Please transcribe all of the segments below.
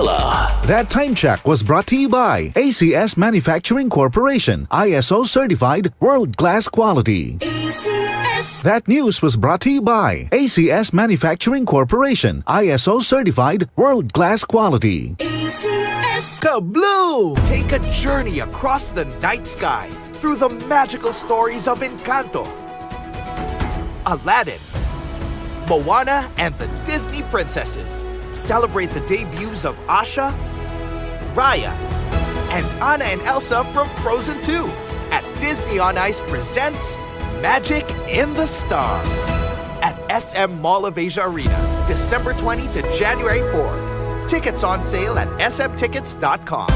That time check was brought to you by ACS Manufacturing Corporation, ISO certified world-class quality. ACS. That news was brought to you by ACS Manufacturing Corporation, ISO certified world-class quality. ACS. Kabloo! Take a journey across the night sky through the magical stories of Encanto, Aladdin, Moana, and the Disney Princesses. Celebrate the debuts of Asha, Raya, and Anna and Elsa from Frozen 2 at Disney on Ice presents Magic in the Stars at SM Mall of Asia Arena, December 20 to January 4. Tickets on sale at smtickets.com.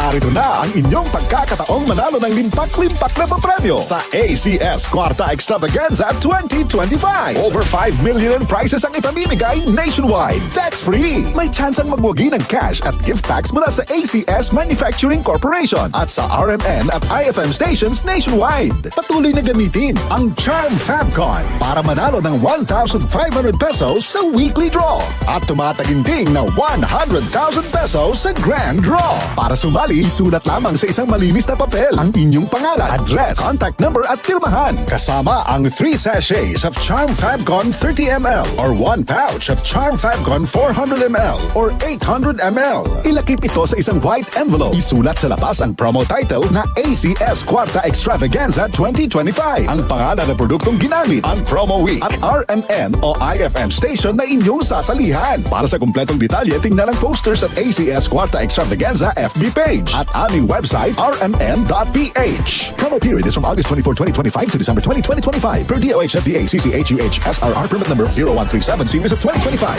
Narito na ang inyong pagkakataong manalo ng limpak-limpak na papremyo sa ACS Kwarta Extravaganza 2025. Over 5 million in prizes ang ipamimigay nationwide. Tax-free. May chance ang magwagi ng cash at gift packs mula sa ACS Manufacturing Corporation at sa RMN at IFM stations nationwide. Patuloy na gamitin ang Charm Fabcon para manalo ng 1,500 pesos sa weekly draw at tumataginting na 100,000 pesos sa grand draw. Para sumali, isulat lamang sa isang malinis na papel ang inyong pangalan, address, contact number at pirmahan. Kasama ang 3 sachets of Charm Fabcon 30ml or 1 pouch of Charm Fabcon 400ml or 800ml. Ilakip ito sa isang white envelope. Isulat sa labas ang promo title na ACS Kwarta Extravaganza 2025. Ang pangalan ng produktong ginamit, ang promo week at RMN o IFM station na inyong sasalihan. Para sa kumpletong detalye, tingnan ang posters at ACS Kwarta Extravaganza FB page at aming website rmn.ph. Promo period is from August 24, 2025 to December 20, 2025 per DOH FDA CCHUH SRR permit number 0137 series of 2025.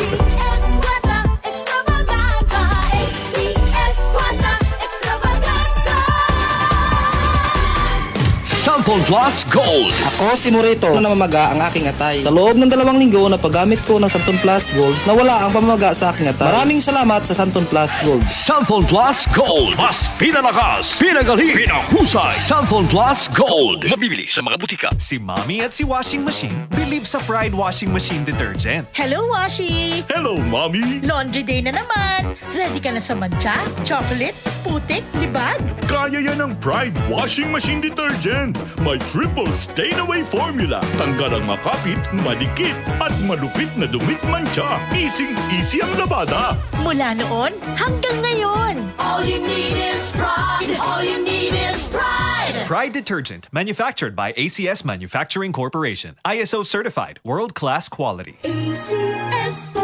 Samphon Plus Gold. Ako si Morito na namamaga ang aking atay. Sa loob ng 2 linggo na paggamit ko ng Santon Plus Gold, nawala ang pamamaga sa aking atay. Maraming salamat sa Santon Plus Gold. Samphon Plus Gold. Mas pinalakas, pinagaling, pinahusay. Samphon Plus Gold. Mabibili sa mga butika. Si Mommy at si Washing Machine believe sa Pride Washing Machine Detergent. Hello, Washi! Hello, Mommy. Laundry day na naman! Ready ka na sa mancha, chocolate, putik, libag? Kaya yan ang Pride Washing Machine Detergent. May triple stain-away formula. Tanggal ang makapit, madikit, at malupit na dumit mancha. Easy ang labada. Mula noon hanggang ngayon. All you need is pride. All you need is pride. Pride Detergent, manufactured by ACS Manufacturing Corporation. ISO certified, world-class quality. ACS.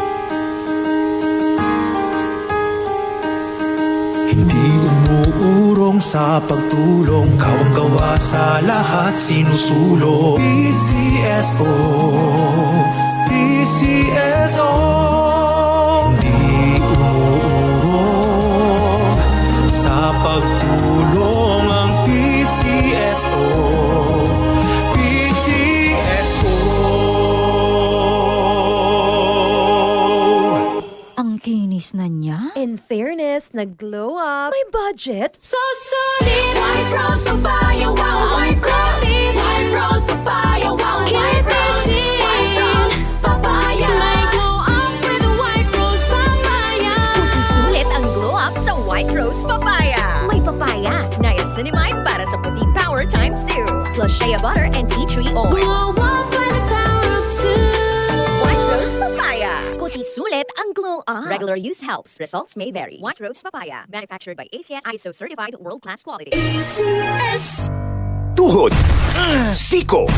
Hindi umuurong sa pagtulong, kawang-gawa sa lahat sinusulong. PCSO, PCSO. Hindi umuurong sa pagtulong ang PCSO. Ang kinis na niya. In fairness, nag-glow up. May budget. So solid. White Rose Papaya. Wow, White Rose. White Rose Papaya. Wow, White Rose. White Rose Papaya. May glow up with White Rose Papaya. Puti sulit ang glow up sa White Rose Papaya. May papaya, niacinamide para sa puti power times 2. Plus shea butter and tea tree oil. Glow up by the power of 2. White Rose Papaya. Puti sulit ang glow up. Regular use helps. Results may vary. White Rose Papaya. Manufactured by ACS ISO certified world-class quality. ACS. Tuhod, siko,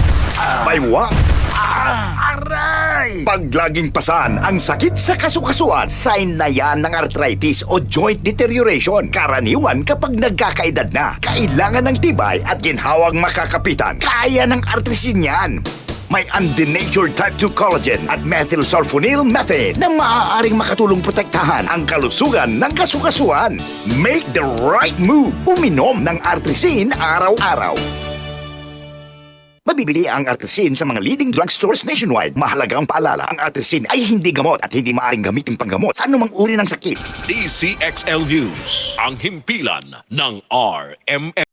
baywang, aray! Pag laging pasan ang sakit sa kasukasuan, sign na yan ng arthritis o joint deterioration. Karaniwan kapag nagkakaedad na, kailangan ng tibay at ginhawang makakapitan. Kaya ng artrisin yan. May undenatured type 2 collagen at methylsulfonyl methane na maaaring makatulong protektahan ang kalusugan ng kasukasuan. Make the right move. Uminom ng artrisin araw-araw. Mabibili ang artrisin sa mga leading drugstores nationwide. Mahalagang paalala, ang artrisin ay hindi gamot at hindi maaaring gamitin panggamot sa anumang uri ng sakit. DCXL News, ang himpilan ng RMN.